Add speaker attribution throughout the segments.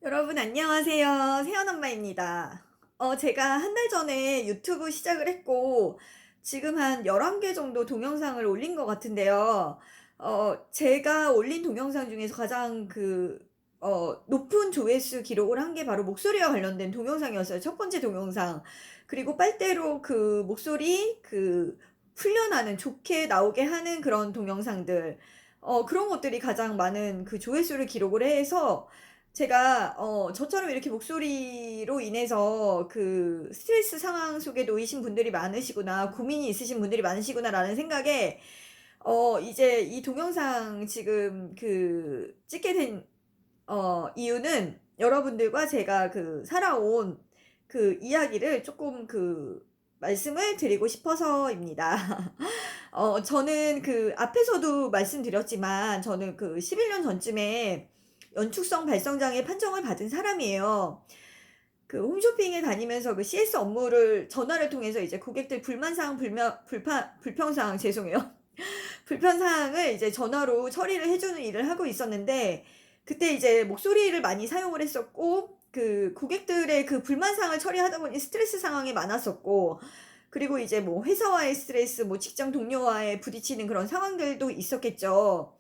Speaker 1: 여러분 안녕하세요. 세연엄마입니다. 제가 한 달 전에 유튜브 시작을 했고 지금 한 11개 정도 동영상을 올린 것 같은데요. 제가 올린 동영상 중에서 가장 높은 조회수 기록을 한 게 바로 목소리와 관련된 동영상이었어요. 첫 번째 동영상. 그리고 빨대로 그 목소리 풀려나는 좋게 나오게 하는 그런 동영상들. 그런 것들이 가장 많은 그 조회수를 기록을 해서 제가 저처럼 이렇게 목소리로 인해서 그 '스트레스 상황 속에 놓이신 분들이 많으시구나. 고민이 있으신 분들이 많으시구나.'라는 생각에 이제 이 동영상 지금 찍게 된 이유는 여러분들과 제가 살아온 그 이야기를 쪼끔 말씀을 드리고 싶어서입니다. 저는 앞에서도 말씀드렸지만 저는 11년 전쯤에 연축성 발성장애 판정을 받은 사람이에요. 홈쇼핑에 다니면서 CS 업무를 전화를 통해서 이제 고객들 불만사항 불평사항 죄송해요. 불편사항을 이제 전화로 처리를 해 주는 일을 하고 있었는데 그때 이제 목소리를 많이 사용을 했었고 고객들의 불만사항을 처리하다 보니 스트레스 상황이 많았었고 그리고 이제 뭐 회사와의 스트레스 뭐 직장 동료와의 부딪히는 그런 상황들도 있었겠죠.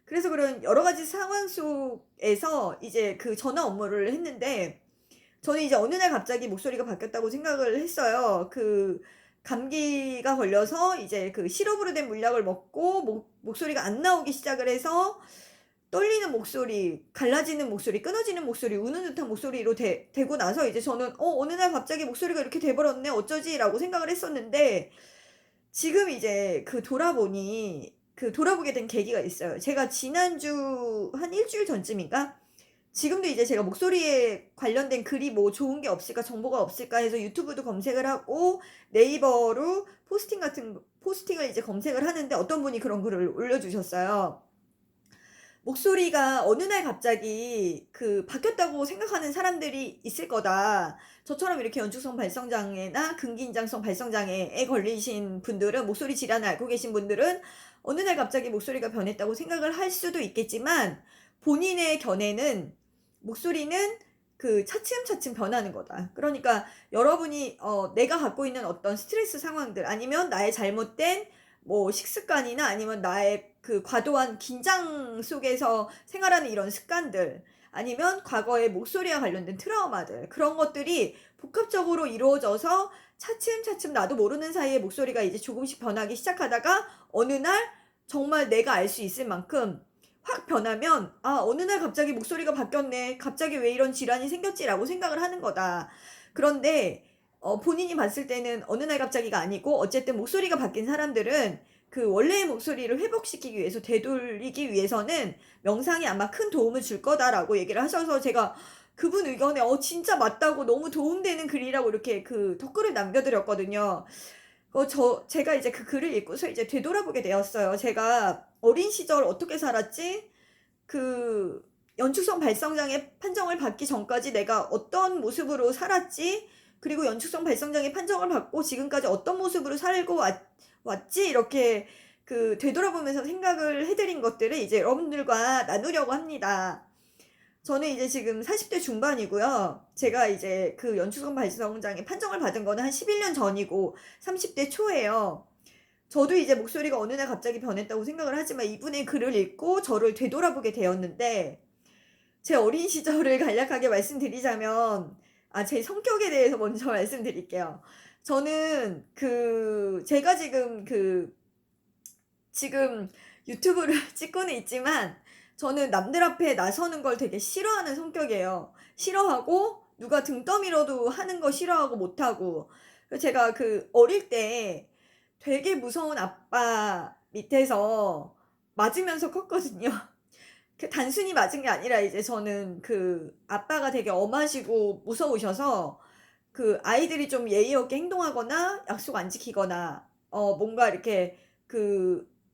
Speaker 1: 그래서 그런 여러 가지 상황 속에서 이제 전화 업무를 했는데 저는 이제 어느 날 갑자기 목소리가 바뀌었다고 생각을 했어요. 감기가 걸려서 이제 시럽으로 된 물약을 먹고 목소리가 안 나오기 시작을 해서 떨리는 목소리, 갈라지는 목소리, 끊어지는 목소리, 우는 듯한 목소리로 되고 나서 이제 저는 '어느 날 갑자기 목소리가 이렇게 돼 버렸네. 어쩌지?'라고 생각을 했었는데 지금 이제 돌아보니 돌아보게 된 계기가 있어요. 제가 지난주 한 일 주일 전쯤인가 지금도 이제 제가 목소리에 관련된 글이 뭐 좋은 게 없을까, 정보가 없을까 해서 유튜브도 검색을 하고 네이버로 포스팅을 이제 검색을 하는데 어떤 분이 그런 글을 올려주셨어요. "목소리가 어느 날 갑자기 바뀌었다고 생각하는 사람들이 있을 거다. 저처럼 이렇게 연축성 발성장애나 근긴장성 발성장애에 걸리신 분들은 목소리 질환을 앓고 계신 분들은 어느 날 갑자기 목소리가 변했다고 생각을 할 수도 있겠지만 본인의 견해는 목소리는 차츰차츰 변하는 거다. 그러니까 여러분이 내가 갖고 있는 어떤 스트레스 상황들 아니면 나의 잘못된 뭐 식습관이나 아니면 나의 과도한 긴장 속에서 생활하는 이런 습관들 아니면 과거의 목소리와 관련된 트라우마들 그런 것들이 복합적으로 이루어져서 차츰차츰 나도 모르는 사이에 목소리가 이제 조금씩 변하기 시작하다가 어느 날 정말 내가 알 수 있을 만큼 확 변하면 '아 어느 날 갑자기 목소리가 바뀌었네. 갑자기 왜 이런 질환이 생겼지?'라고 생각을 하는 거다. 그런데 본인이 봤을 때는 어느 날 갑자기가 아니고 어쨌든 목소리가 바뀐 사람들은 원래의 목소리를 회복시키기 위해서 되돌리기 위해서는 "명상이 아마 큰 도움을 줄 거다."라고 얘기를 하셔서 제가 그분 의견에 진짜 맞다고 너무 도움되는 글이라고 이렇게 댓글을 남겨 드렸거든요. 제가 이제 그 글을 읽고서 이제 되돌아보게 되었어요. 제가 어린 시절 어떻게 살았지? 그 연축성 발성장애 판정을 받기 전까지 내가 어떤 모습으로 살았지? 그리고 연축성 발성장애 판정을 받고 지금까지 어떤 모습으로 살고 왔지? 이렇게 되돌아보면서 생각을 해 드린 것들을 이제 여러분들과 나누려고 합니다. 저는 이제 지금 40대 중반이고요. 제가 이제 연축성 발성장애 판정을 받은 거는 한 11년 전이고 30대 초예요. 저도 이제 목소리가 어느 날 갑자기 변했다고 생각을 하지만 이분의 글을 읽고 저를 되돌아보게 되었는데 제 어린 시절을 간략하게 말씀드리자면 제 성격에 대해서 먼저 말씀드릴게요. 저는 제가 지금 유튜브를 찍고는 있지만 저는 남들 앞에 나서는 걸 되게 싫어하는 성격이에요. 싫어하고 누가 등 떠밀어도 하는 거 싫어하고 못하고. 그래서 제가 어릴 때 되게 무서운 아빠 밑에서 맞으면서 컸거든요. 단순히 맞은 게 아니라 이제 저는 아빠가 되게 엄하시고 무서우셔서 아이들이 좀 예의 없게 행동하거나 약속 안 지키거나 뭔가 이렇게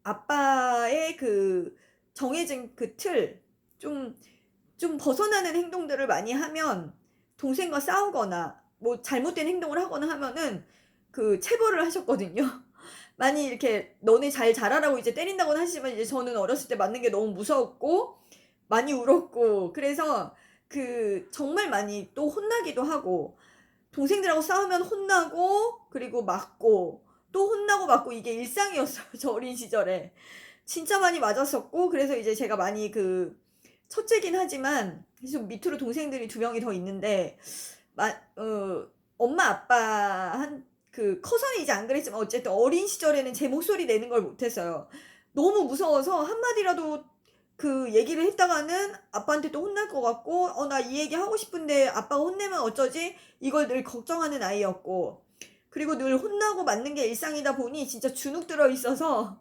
Speaker 1: 아빠의 정해진 좀 벗어나는 행동들을 많이 하면 동생과 싸우거나 뭐 잘못된 행동을 하거나 하면은 체벌을 하셨거든요. 많이 이렇게 "너네 잘 자라라."고 이제 때린다고는 하시지만 이제 저는 어렸을 때 맞는 게 너무 무서웠고 많이 울었고 그래서 정말 많이 또 혼나기도 하고, 동생들하고 싸우면 혼나고 그리고 맞고 또 혼나고 맞고 이게 일상이었어요. 저 어린 시절에. 진짜 많이 맞았었고, 그래서 이제 제가 많이 첫째긴 하지만 계속 밑으로 동생들이 두 명이 더 있는데, 마, 어, 엄마 아빠 커서는 이제 안 그랬지만 어쨌든 어린 시절에는 제 목소리 내는 걸 못했어요. 너무 무서워서 한마디라도 얘기를 했다가는 아빠한테 또 혼날 것 같고, 나 이 얘기 하고 싶은데 아빠가 혼내면 어쩌지? 이걸 늘 걱정하는 아이였고, 그리고 늘 혼나고 맞는 게 일상이다 보니 진짜 주눅 들어 있어서,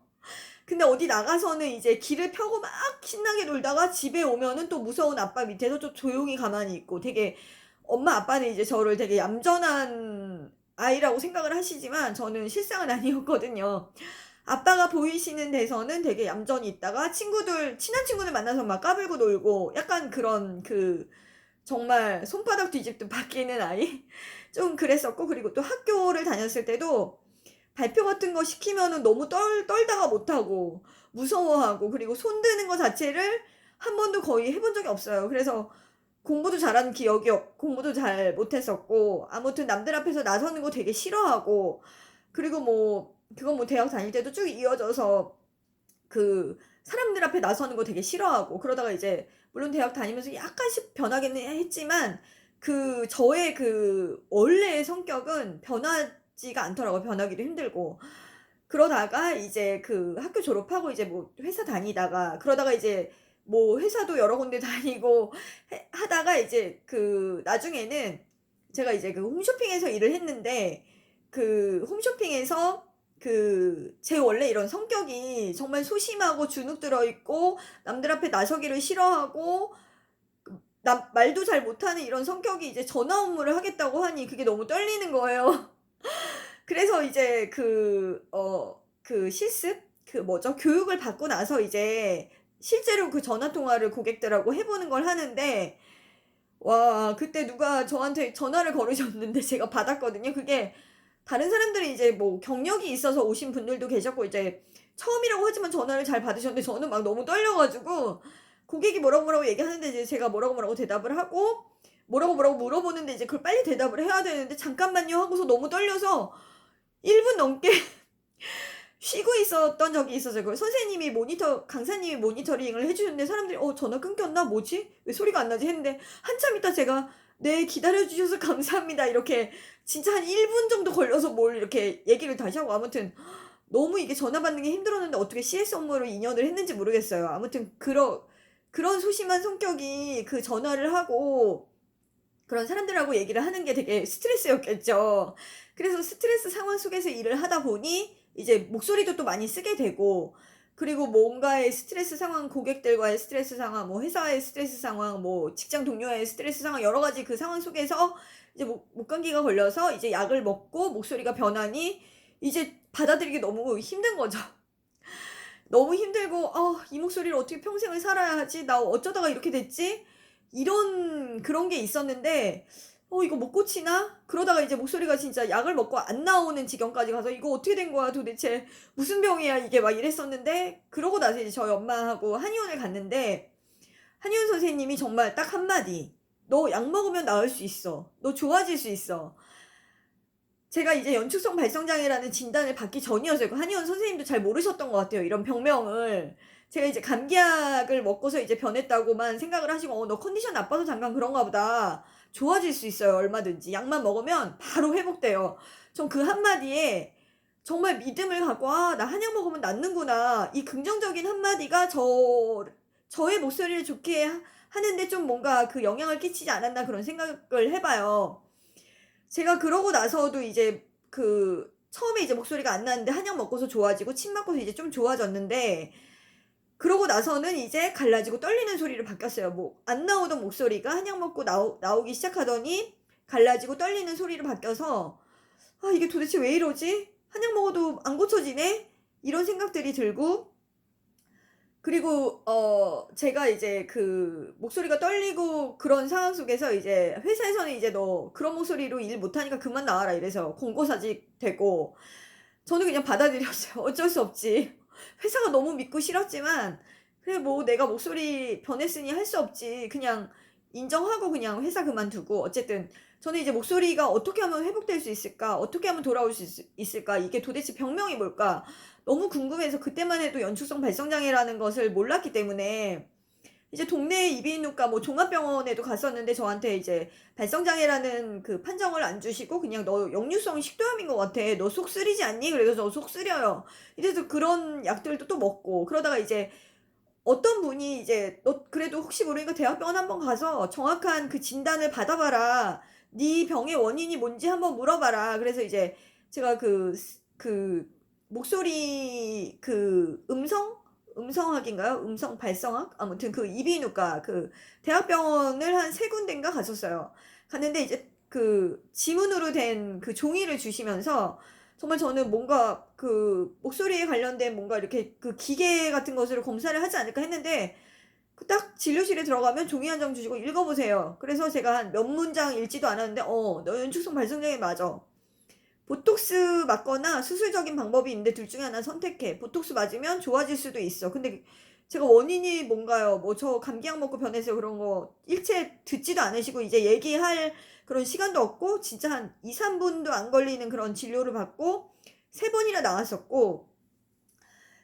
Speaker 1: 근데 어디 나가서는 이제 길을 펴고 막 신나게 놀다가 집에 오면은 또 무서운 아빠 밑에서 좀 조용히 가만히 있고, 되게 엄마 아빠는 이제 저를 되게 얌전한 아이라고 생각을 하시지만 저는 실상은 아니었거든요. 아빠가 보이시는 데서는 되게 얌전히 있다가 친한 친구들 만나서 막 까불고 놀고, 약간 그런 정말 손바닥 뒤집듯 바뀌는 아이? 좀 그랬었고, 그리고 또 학교를 다녔을 때도 발표 같은 거 시키면은 너무 떨다가 못하고 무서워하고, 그리고 손 드는 거 자체를 한 번도 거의 해본 적이 없어요. 그래서 공부도 잘 못했었고, 아무튼 남들 앞에서 나서는 거 되게 싫어하고, 그리고 그건 대학 다닐 때도 쭉 이어져서 사람들 앞에 나서는 거 되게 싫어하고, 그러다가 이제 물론 대학 다니면서 약간씩 변하기는 했지만 저의 원래의 성격은 변하지가 않더라고요. 변하기도 힘들고. 그러다가 이제 학교 졸업하고 이제 회사 다니다가, 그러다가 이제 회사도 여러 군데 다니고 하다가 이제 나중에는 제가 이제 홈쇼핑에서 일을 했는데, 홈쇼핑에서 제 원래 이런 성격이 정말 소심하고 주눅 들어 있고 남들 앞에 나서기를 싫어하고 말도 잘 못하는 이런 성격이, 이제 전화 업무를 하겠다고 하니 그게 너무 떨리는 거예요. 그래서 이제 실습? 뭐죠? 교육을 받고 나서 이제 실제로 전화 통화를 고객들하고 해보는 걸 하는데, 와, 그때 누가 저한테 전화를 걸으셨는데 제가 받았거든요. 그게 다른 사람들이 이제 경력이 있어서 오신 분들도 계셨고, 이제 처음이라고 하지만 전화를 잘 받으셨는데 저는 막 너무 떨려가지고, 고객이 뭐라고 얘기하는데 이제 제가 뭐라고 대답을 하고, 뭐라고 물어보는데 이제 그걸 빨리 대답을 해야 되는데 잠깐만요 하고서 너무 떨려서 1분 넘게 쉬고 있었던 적이 있었어요. 강사님이 모니터링을 해주셨는데 사람들이 전화 끊겼나? 뭐지? 왜 소리가 안 나지? 했는데 한참 있다 제가 네, 기다려주셔서 감사합니다 이렇게 진짜 한 1분 정도 걸려서 뭘 이렇게 얘기를 다시 하고, 아무튼 너무 이게 전화 받는 게 힘들었는데 어떻게 CS 업무로 인연을 했는지 모르겠어요. 아무튼 그런 소심한 성격이 전화를 하고 그런 사람들하고 얘기를 하는 게 되게 스트레스였겠죠. 그래서 스트레스 상황 속에서 일을 하다 보니 이제 목소리도 또 많이 쓰게 되고, 그리고 뭔가의 스트레스 상황, 고객들과의 스트레스 상황, 회사의 스트레스 상황, 직장 동료와의 스트레스 상황, 여러 가지 그 상황 속에서 이제 목감기가 걸려서 이제 약을 먹고 목소리가 변하니 이제 받아들이기 너무 힘든 거죠. 너무 힘들고, 이 목소리를 어떻게 평생을 살아야 하지? 나 어쩌다가 이렇게 됐지? 그런 게 있었는데, 이거 못 고치나? 그러다가 이제 목소리가 진짜 약을 먹고 안 나오는 지경까지 가서 이거 어떻게 된 거야 도대체? 무슨 병이야 이게? 막 이랬었는데, 그러고 나서 이제 저희 엄마하고 한의원을 갔는데, 한의원 선생님이 정말 딱 한마디. 너 약 먹으면 나을 수 있어. 너 좋아질 수 있어. 제가 이제 연축성 발성장애라는 진단을 받기 전이었어요. 한의원 선생님도 잘 모르셨던 것 같아요, 이런 병명을. 제가 이제 감기약을 먹고서 이제 변했다고만 생각을 하시고, 너 컨디션 나빠서 잠깐 그런가 보다. 좋아질 수 있어요, 얼마든지. 약만 먹으면 바로 회복돼요. 전 그 한마디에 정말 믿음을 갖고, 나 한약 먹으면 낫는구나. 이 긍정적인 한마디가 저의 목소리를 좋게 하는데 좀 뭔가 영향을 끼치지 않았나, 그런 생각을 해봐요. 제가 그러고 나서도 이제 처음에 이제 목소리가 안 나는데 한약 먹고서 좋아지고 침 맞고서 이제 좀 좋아졌는데, 그러고 나서는 이제 갈라지고 떨리는 소리로 바뀌었어요. 안 나오던 목소리가 한약 먹고 나오기 시작하더니 갈라지고 떨리는 소리로 바뀌어서, 이게 도대체 왜 이러지? 한약 먹어도 안 고쳐지네? 이런 생각들이 들고, 그리고 제가 이제 목소리가 떨리고 그런 상황 속에서 이제 회사에서는 이제 너 그런 목소리로 일 못하니까 그만 나와라 이래서 공고사직 되고, 저는 그냥 받아들였어요. 어쩔 수 없지. 회사가 너무 믿고 싫었지만, 그래 내가 목소리 변했으니 할 수 없지. 그냥 인정하고 그냥 회사 그만두고 어쨌든 저는 이제 '목소리가 어떻게 하면 회복될 수 있을까? 어떻게 하면 돌아올 수 있을까? 이게 도대체 병명이 뭘까?' 너무 궁금해서 그때만 해도 연축성 발성 장애라는 것을 몰랐기 때문에 이제 동네 이비인후과 뭐 종합병원에도 갔었는데 저한테 이제 발성 장애라는 그 판정을 안 주시고 그냥 "너 역류성 식도염인 것 같아. 너 속 쓰리지 않니?" 그래서 "저 속 쓰려요." 이래서 그런 약들도 또 먹고 그러다가 이제 어떤 분이 이제 "너 그래도 혹시 모르니까 대학병원 한번 가서 정확한 그 진단을 받아 봐라. 네 병의 원인이 뭔지 한번 물어 봐라." 그래서 이제 제가 그 목소리 그 음성학인가요? 음성 발성학? 아무튼 그 이비인후과 그 대학병원을 한 3 군데인가 갔었어요. 갔는데 이제 그 지문으로 된 그 종이를 주시면서 정말 저는 뭔가 그 목소리에 관련된 뭔가 이렇게 그 기계 같은 것으로 검사를 하지 않을까 했는데 그 딱 진료실에 들어가면 종이 한 장 주시고 "읽어 보세요." 그래서 제가 한 몇 문장 읽지도 않았는데 "어 너 연축성 발성장애 맞아. 보톡스 맞거나 수술적인 방법이 있는데 둘 중에 하나 선택해. 보톡스 맞으면 좋아질 수도 있어." 근데 제가 원인이 뭔가요? 뭐 "저 감기약 먹고 변했어요." 그런 거 일체 듣지도 않으시고 이제 얘기할 그런 시간도 없고 진짜 한 2-3 분도 안 걸리는 그런 진료를 받고 3 번이나 나왔었고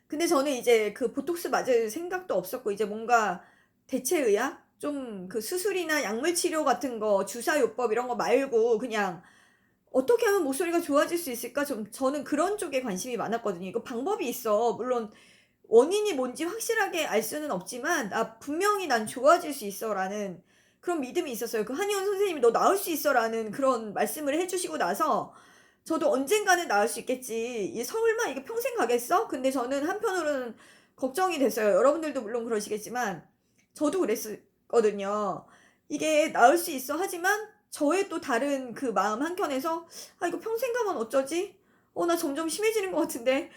Speaker 1: 근데 저는 이제 그 보톡스 맞을 생각도 없었고 이제 뭔가 대체 의학? 좀 그 수술이나 약물 치료 같은 거 주사요법 이런 거 말고 그냥 '어떻게 하면 목소리가 좋아질 수 있을까?' 좀 저는 그런 쪽에 관심이 많았거든요. 이거 방법이 있어. 물론 원인이 뭔지 확실하게 알 수는 없지만 '아 분명히 난 좋아질 수 있어.'라는 그런 믿음이 있었어요. 그 한의원 선생님이 "너 나을 수 있어."라는 그런 말씀을 해 주시고 나서 저도 '언젠가는 나을 수 있겠지. 이 설마 이게 평생 가겠어?' 근데 저는 한편으로는 걱정이 됐어요. 여러분들도 물론 그러시겠지만 저도 그랬었거든요. 이게 '나을 수 있어.' 하지만 저의 또 다른 그 마음 한켠에서 '아 이거 평생 가면 어쩌지? 나 점점 심해지는 것 같은데.'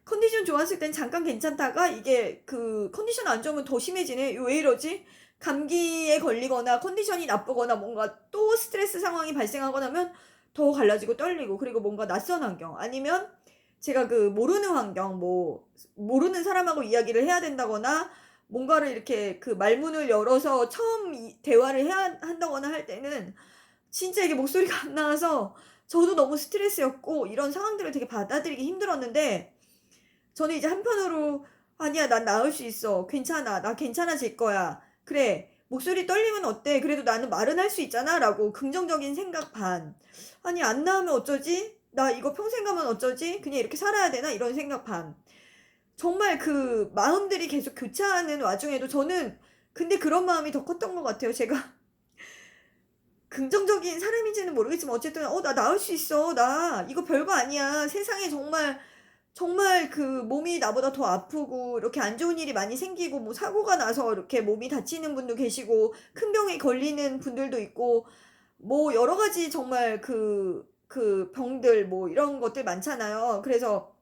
Speaker 1: 컨디션 좋았을 땐 잠깐 괜찮다가 이게 그 컨디션 안 좋으면 더 심해지네. 이거 왜 이러지? 감기에 걸리거나 컨디션이 나쁘거나 뭔가 또 스트레스 상황이 발생하고 나면 더 갈라지고 떨리고 그리고 뭔가 낯선 환경 아니면 제가 그 모르는 환경 뭐 모르는 사람하고 이야기를 해야 된다거나 뭔가를 이렇게 그 말문을 열어서 처음 대화를 해야 한다거나 할 때는 진짜 이게 목소리가 안 나와서 저도 너무 스트레스였고 이런 상황들을 되게 받아들이기 힘들었는데 저는 이제 한편으로 '아니야. 난 나을 수 있어. 괜찮아. 나 괜찮아질 거야. 그래. 목소리 떨리면 어때? 그래도 나는 말은 할 수 있잖아.'라고 긍정적인 생각 반. '아니 안 나으면 어쩌지? 나 이거 평생 가면 어쩌지? 그냥 이렇게 살아야 되나?' 이런 생각 반. 정말 그 마음들이 계속 교차하는 와중에도 저는 근데 그런 마음이 더 컸던 것 같아요. 제가 긍정적인 사람인지는 모르겠지만 어쨌든 나 나을 수 있어. 나 이거 별거 아니야. 세상에 정말 그 몸이 나보다 더 아프고 이렇게 안 좋은 일이 많이 생기고 뭐 사고가 나서 이렇게 몸이 다치는 분도 계시고 큰 병에 걸리는 분들도 있고 뭐 여러 가지 정말 그 병들 뭐 이런 것들 많잖아요. 그래서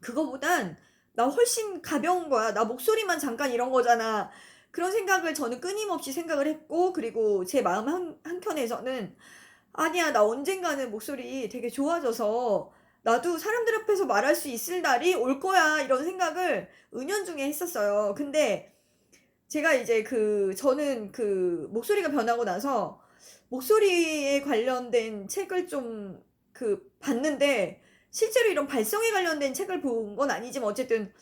Speaker 1: 그거보단 '나 훨씬 가벼운 거야. 나 목소리만 잠깐 이런 거잖아.' 그런 생각을 저는 끊임없이 생각을 했고 그리고 제 마음 한켠에서는 '아니야. 나 언젠가는 목소리 되게 좋아져서 나도 사람들 앞에서 말할 수 있을 날이 올 거야.' 이런 생각을 은연중에 했었어요. 근데 제가 이제 저는 그 목소리가 변하고 나서 목소리에 관련된 책을 좀 봤는데 실제로 이런 발성에 관련된 책을 본 건 아니지만 어쨌든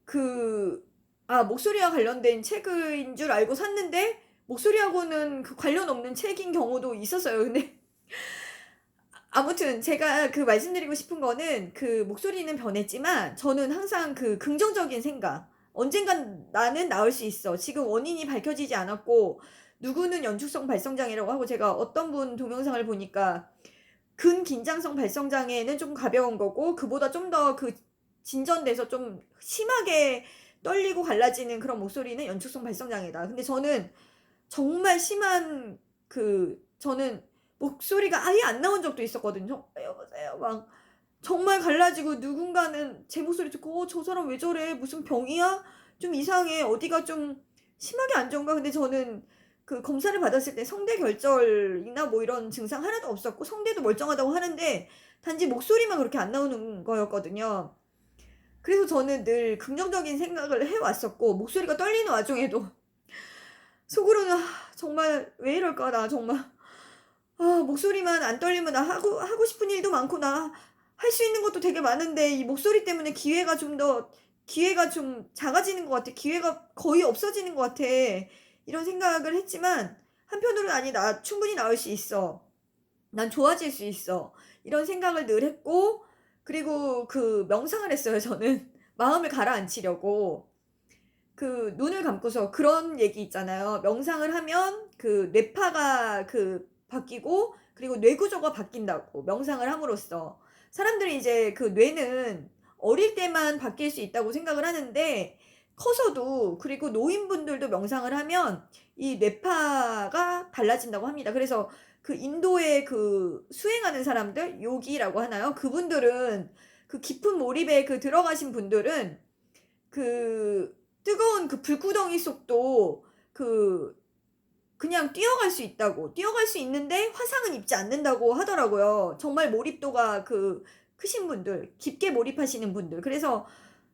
Speaker 1: 그 목소리와 관련된 책인 줄 알고 샀는데 목소리하고는 그 관련 없는 책인 경우도 있었어요. 근데 아무튼 제가 말씀드리고 싶은 거는 목소리는 변했지만 저는 항상 긍정적인 생각 '언젠간 나는 나을 수 있어. 지금 원인이 밝혀지지 않았고 누구는 연축성 발성 장애라고 하고' 제가 어떤 분 동영상을 보니까 근긴장성 발성 장애는 좀 가벼운 거고 그보다 좀 더 진전돼서 좀 심하게 떨리고 갈라지는 그런 목소리는 연축성 발성 장애다. 근데 저는 정말 심한 저는 목소리가 아예 안 나온 적도 있었거든요. "여보세요." 막 정말 갈라지고 누군가는 제 목소리 듣고 '저 사람 왜 저래? 무슨 병이야? 좀 이상해. 어디가 좀 심하게 안 좋은가?' 근데 저는 검사를 받았을 때 성대 결절이나 뭐 이런 증상 하나도 없었고 성대도 멀쩡하다고 하는데 단지 목소리만 그렇게 안 나오는 거였거든요. 그래서 저는 늘 긍정적인 생각을 해 왔었고 목소리가 떨리는 와중에도 속으로는 '아 정말 왜 이럴까 나 정말. 아 목소리만 안 떨리면 나 하고 싶은 일도 많고 나 할 수 있는 것도 되게 많은데 이 목소리 때문에 기회가 좀 작아지는 것 같아. 기회가 거의 없어지는 것 같아.' 이런 생각을 했지만 한편으로는 '아니 나 충분히 나을 수 있어. 난 좋아질 수 있어.' 이런 생각을 늘 했고 그리고 그 명상을 했어요 저는. 마음을 가라앉히려고. 그 눈을 감고서 그런 얘기 있잖아요. 명상을 하면 그 뇌파가 바뀌고 그리고 뇌구조가 바뀐다고 명상을 함으로써. 사람들이 이제 그 뇌는 어릴 때만 바뀔 수 있다고 생각을 하는데 커서도 그리고 노인분들도 명상을 하면 이 뇌파가 달라진다고 합니다. 그래서 그 인도의 그 수행하는 사람들 요기라고 하나요? 그분들은 그 깊은 몰입에 들어가신 분들은 그 뜨거운 그 불구덩이 속도 그 그냥 뛰어갈 수 있다고. 뛰어갈 수 있는데 화상은 입지 않는다고 하더라고요. 정말 몰입도가 크신 분들, 깊게 몰입하시는 분들. 그래서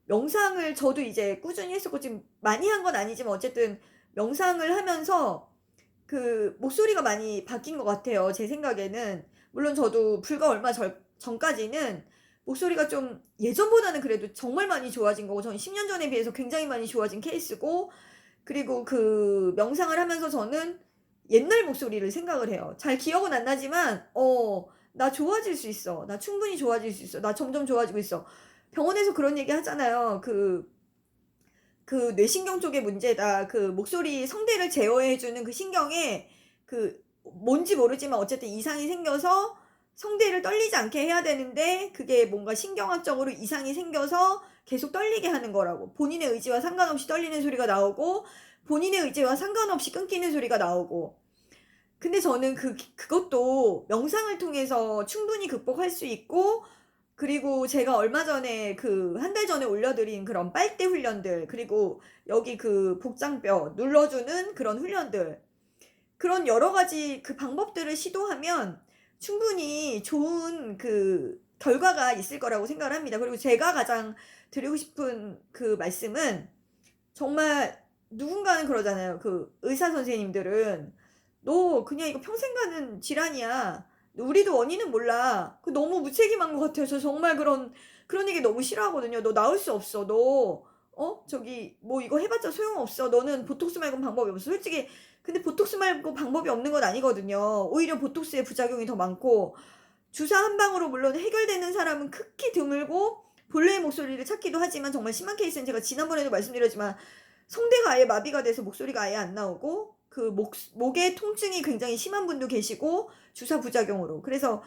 Speaker 1: 명상을 저도 이제 꾸준히 했었고 지금 많이 한 건 아니지만 어쨌든 명상을 하면서 그 목소리가 많이 바뀐 것 같아요, 제 생각에는. 물론 저도 불과 얼마 전까지는 목소리가 좀 예전보다는 그래도 정말 많이 좋아진 거고 저는 10년 전에 비해서 굉장히 많이 좋아진 케이스고 그리고 그 명상을 하면서 저는 옛날 목소리를 생각을 해요. 잘 기억은 안 나지만 '나 좋아질 수 있어. 나 충분히 좋아질 수 있어. 나 점점 좋아지고 있어.' 병원에서 그런 얘기 하잖아요. 뇌신경 쪽의 문제다. 그 목소리 성대를 제어해 주는 그 신경에 뭔지 모르지만 어쨌든 이상이 생겨서 성대를 떨리지 않게 해야 되는데 그게 뭔가 신경학적으로 이상이 생겨서 계속 떨리게 하는 거라고. 본인의 의지와 상관없이 떨리는 소리가 나오고 본인의 의지와 상관없이 끊기는 소리가 나오고. 근데 저는 그것도 명상을 통해서 충분히 극복할 수 있고 그리고 제가 얼마 전에 한 달 전에 올려드린 그런 빨대 훈련들 그리고 여기 복장뼈 눌러주는 그런 훈련들 그런 여러 가지 방법들을 시도하면 충분히 좋은 결과가 있을 거라고 생각을 합니다. 그리고 제가 가장 드리고 싶은 말씀은 정말 누군가는 그러잖아요. 의사 선생님들은 "너 그냥 이거 평생 가는 질환이야. 우리도 원인은 몰라." 너무 무책임한 것 같아요. 저 정말 그런 얘기 너무 싫어하거든요. "너 나을 수 없어. 너 저기 뭐 이거 해 봤자 소용없어. 너는 보톡스 말고는 방법이 없어." 솔직히 근데 보톡스 말고 방법이 없는 건 아니거든요. 오히려 보톡스의 부작용이 더 많고 주사 한 방으로 물론 해결되는 사람은 극히 드물고 본래의 목소리를 찾기도 하지만 정말 심한 케이스는 제가 지난번에도 말씀드렸지만 성대가 아예 마비가 돼서 목소리가 아예 안 나오고 목의 통증이 굉장히 심한 분도 계시고 주사 부작용으로. 그래서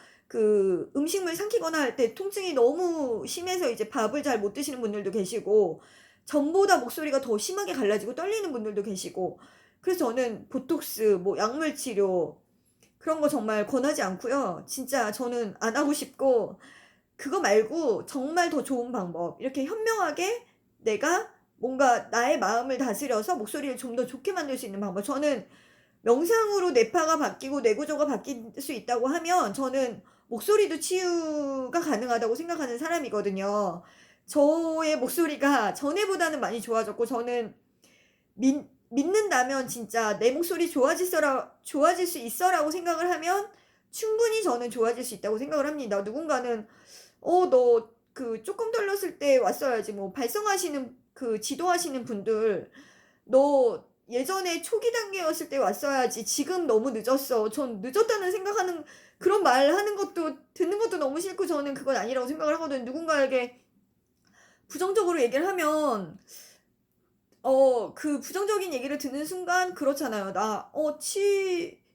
Speaker 1: 음식물 삼키거나 할 때 통증이 너무 심해서 이제 밥을 잘 못 드시는 분들도 계시고 전보다 목소리가 더 심하게 갈라지고 떨리는 분들도 계시고 그래서 저는 보톡스 뭐 약물 치료 그런 거 정말 권하지 않고요. 진짜 저는 안 하고 싶고 그거 말고 정말 더 좋은 방법 이렇게 현명하게 내가 뭔가 나의 마음을 다스려서 목소리를 좀 더 좋게 만들 수 있는 방법. 저는 명상으로 뇌파가 바뀌고 뇌구조가 바뀔 수 있다고 하면 저는 목소리도 치유가 가능하다고 생각하는 사람이거든요. 저의 목소리가 전에보다는 많이 좋아졌고 저는 믿는다면 진짜 '내 목소리 좋아질 수 있어.'라고 생각을 하면 충분히 저는 좋아질 수 있다고 생각을 합니다. 누군가는 너 쪼끔 떨렸을 때 왔어야지." 뭐 발성하시는 지도하시는 분들 "너 예전에 초기 단계였을 때 왔어야지. 지금 너무 늦었어." 전 늦었다는 생각하는 그런 말하는 것도 듣는 것도 너무 싫고 저는 그건 아니라고 생각을 하거든요. 누군가에게 부정적으로 얘기를 하면 부정적인 얘기를 듣는 순간 그렇잖아요. '나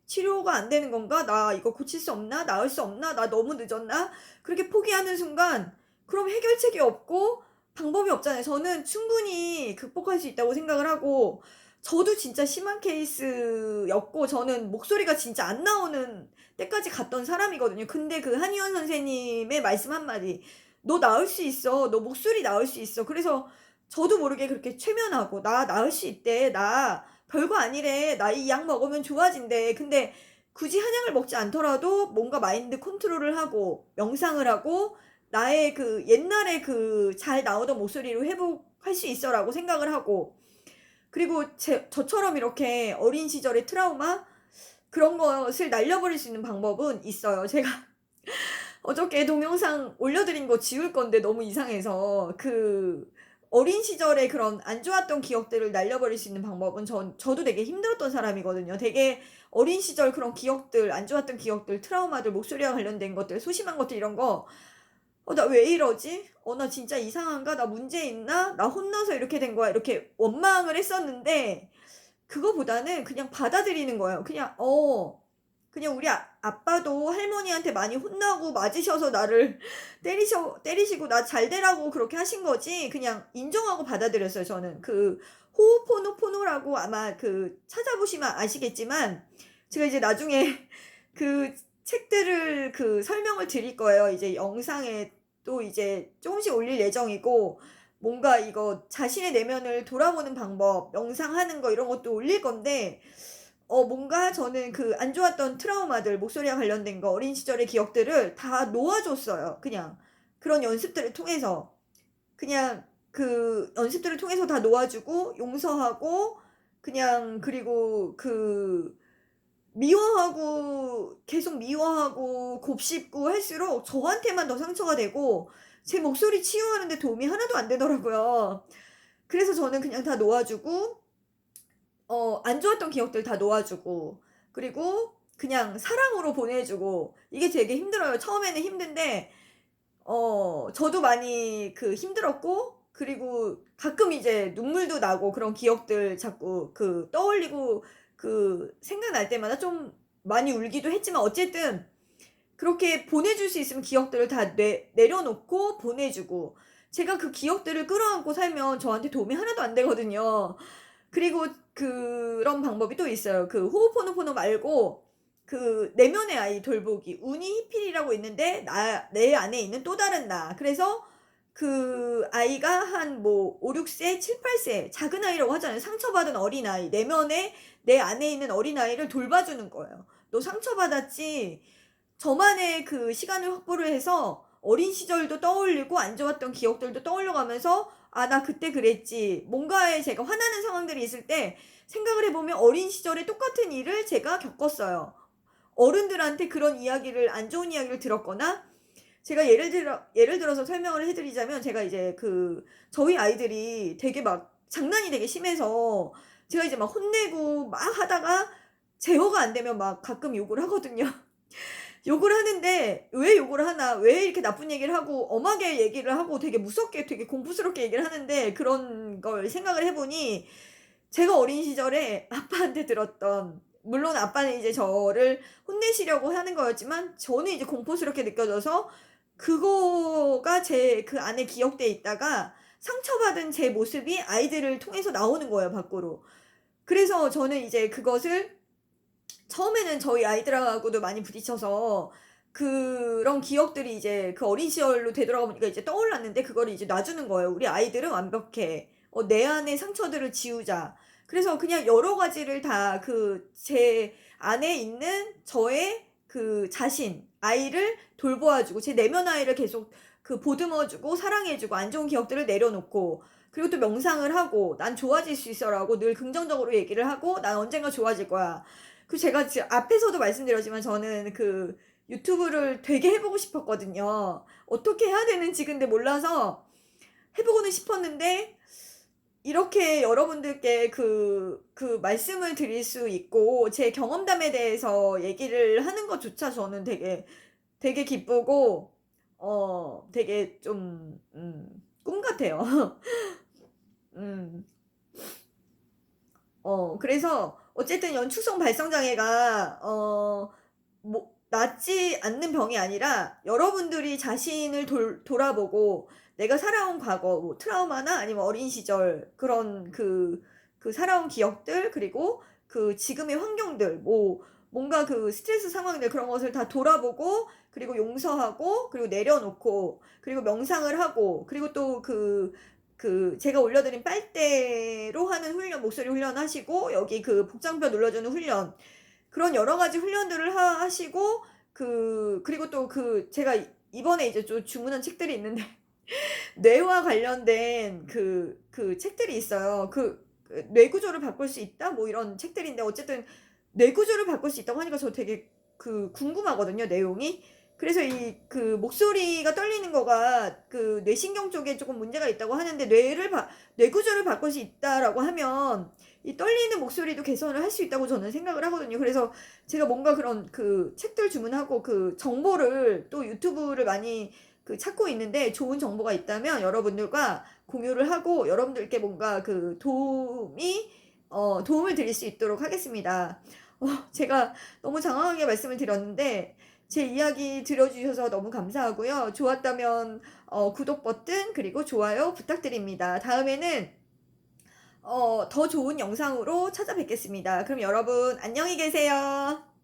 Speaker 1: 치료가 안 되는 건가? 나 이거 고칠 수 없나? 나을 수 없나? 나 너무 늦었나?' 그렇게 포기하는 순간 그럼 해결책이 없고 방법이 없잖아요. 저는 충분히 극복할 수 있다고 생각을 하고 저도 진짜 심한 케이스였고 저는 목소리가 진짜 안 나오는 때까지 갔던 사람이거든요. 근데 한의원 선생님의 말씀 한마디 "너 나을 수 있어. 너 목소리 나을 수 있어." 그래서 저도 모르게 그렇게 최면하고 "나 나을 수 있대. 나 별거 아니래. 나 이 약 먹으면 좋아진대." 근데 굳이 한약을 먹지 않더라도 뭔가 마인드 컨트롤을 하고 명상을 하고 나의 옛날에 잘 나오던 목소리로 회복할 수 있어라고 생각을 하고 그리고 저처럼 이렇게 어린 시절의 트라우마 그런 것을 날려버릴 수 있는 방법은 있어요. 제가 어저께 동영상 올려드린 거 지울 건데 너무 이상해서 그 어린 시절에 그런 안 좋았던 기억들을 날려버릴 수 있는 방법은 저도 되게 힘들었던 사람이거든요. 되게 어린 시절 그런 기억들, 안 좋았던 기억들, 트라우마들, 목소리와 관련된 것들, 소심한 것들 이런 거 '나 왜 이러지? 나 진짜 이상한가? 나 문제 있나? 나 혼나서 이렇게 된 거야.' 이렇게 원망을 했었는데 그거보다는 그냥 받아들이는 거예요. 그냥 우리 아빠도 할머니한테 많이 혼나고 맞으셔서 나를 때리시고 나 잘 되라고 그렇게 하신 거지 그냥 인정하고 받아들였어요 저는. 그 호오포노포노라고 아마 찾아보시면 아시겠지만 제가 이제 나중에 그 책들을 설명을 드릴 거예요. 이제 영상에 또 이제 쪼금씩 올릴 예정이고 뭔가 이거 자신의 내면을 돌아보는 방법, 명상하는 거 이런 것도 올릴 건데 뭔가 저는 안 좋았던 트라우마들, 목소리와 관련된 거, 어린 시절의 기억들을 다 놓아 줬어요 그냥. 그런 연습들을 통해서. 그냥 연습들을 통해서 다 놓아 주고 용서하고 그냥 그리고 미워하고 계속 미워하고 곱씹고 할수록 저한테만 더 상처가 되고 제 목소리 치유하는 데 도움이 하나도 안 되더라고요. 그래서 저는 그냥 다 놓아 주고 안 좋았던 기억들 다 놓아 주고 그리고 그냥 사랑으로 보내 주고 이게 되게 힘들어요. 처음에는 힘든데 저도 많이 힘들었고 그리고 가끔 이제 눈물도 나고 그런 기억들 자꾸 떠올리고 생각날 때마다 좀 많이 울기도 했지만 어쨌든 그렇게 보내줄 수 있으면 기억들을 다 내려놓고 보내주고 제가 그 기억들을 끌어안고 살면 저한테 도움이 하나도 안 되거든요. 그리고 그런 방법이 또 있어요. 호호포노포노 말고 내면의 아이 돌보기 우니 히필이라고 있는데 내 안에 있는 또 다른 나. 그래서 아이가 한 뭐 5-6 세, 7-8세 작은 아이라고 하잖아요. 상처받은 어린아이. 내면에 내 안에 있는 어린아이를 돌봐주는 거예요. "너 상처받았지? 저만의 시간을 확보를 해서 어린 시절도 떠올리고 안 좋았던 기억들도 떠올려 가면서 '아 나 그때 그랬지.' 뭔가에 제가 화나는 상황들이 있을 때 생각을 해 보면 어린 시절에 똑같은 일을 제가 겪었어요. 어른들한테 그런 이야기를 안 좋은 이야기를 들었거나 제가 예를 들어서 설명을 해 드리자면 제가 이제 저희 아이들이 되게 막 장난이 되게 심해서 제가 이제 막 혼내고 막 하다가 제어가 안 되면 막 가끔 욕을 하거든요. 욕을 하는데 '왜 욕을 하나? 왜 이렇게 나쁜 얘기를 하고 엄하게 얘기를 하고 되게 무섭게 되게 공부스럽게 얘기를 하는데' 그런 걸 생각을 해 보니 제가 어린 시절에 아빠한테 들었던 물론 아빠는 이제 저를 혼내시려고 하는 거였지만 저는 이제 공포스럽게 느껴져서 그거가 제 안에 기억돼 있다가 상처받은 제 모습이 아이들을 통해서 나오는 거예요 밖으로. 그래서 저는 이제 그것을 처음에는 저희 아이들하고도 많이 부딪혀서 그런 기억들이 이제 어린 시절로 되돌아가 보니까 이제 떠올랐는데 그거를 이제 놔주는 거예요. '우리 아이들은 완벽해. 내 안의 상처들을 지우자.' 그래서 그냥 여러 가지를 다 제 안에 있는 저의 자신, 아이를 돌보아 주고 제 내면 아이를 계속 보듬어 주고 사랑해 주고 안 좋은 기억들을 내려놓고 그리고 또 명상을 하고 "난 좋아질 수 있어."라고 늘 긍정적으로 얘기를 하고 "난 언젠가 좋아질 거야." 제가 앞에서도 말씀드렸지만 저는 유튜브를 되게 해 보고 싶었거든요. 어떻게 해야 되는지 근데 몰라서 해 보고는 싶었는데 이렇게 여러분들께 말씀을 드릴 수 있고 제 경험담에 대해서 얘기를 하는 것조차 저는 되게 기쁘고 되게 좀 꿈 같아요. 음. 그래서 어쨌든 연축성 발성 장애가 낫지 않는 병이 아니라 여러분들이 자신을 돌아보고 내가 살아온 과거 뭐 트라우마나 아니면 어린 시절 그런 살아온 기억들 그리고 지금의 환경들 뭐 뭔가 스트레스 상황들 그런 것을 다 돌아보고 그리고 용서하고 그리고 내려놓고 그리고 명상을 하고 그리고 또 제가 올려드린 빨대로 하는 훈련 목소리 훈련하시고 여기 복장표 눌러주는 훈련 그런 여러 가지 훈련들을 하시고 그리고 또 제가 이번에 이제 좀 주문한 책들이 있는데 뇌와 관련된 책들이 있어요. 뇌구조를 바꿀 수 있다 뭐 이런 책들인데, 어쨌든 뇌구조를 바꿀 수 있다고 하니까 저 되게 궁금하거든요, 내용이. 그래서 이 목소리가 떨리는 거가 뇌신경 쪽에 조금 문제가 있다고 하는데, 뇌구조를 바꿀 수 있다라고 하면 이 떨리는 목소리도 개선을 할 수 있다고 저는 생각을 하거든요. 그래서 제가 뭔가 그런 책들 주문하고 정보를 또 유튜브를 많이 찾고 있는데, 좋은 정보가 있다면 여러분들과 공유를 하고 여러분들께 뭔가 도움을 드릴 수 있도록 하겠습니다. 제가 너무 장황하게 말씀을 드렸는데 제 이야기 들어주셔서 너무 감사하고요. 좋았다면 구독 버튼 그리고 좋아요 부탁드립니다. 다음에는 더 좋은 영상으로 찾아뵙겠습니다. 그럼 여러분 안녕히 계세요.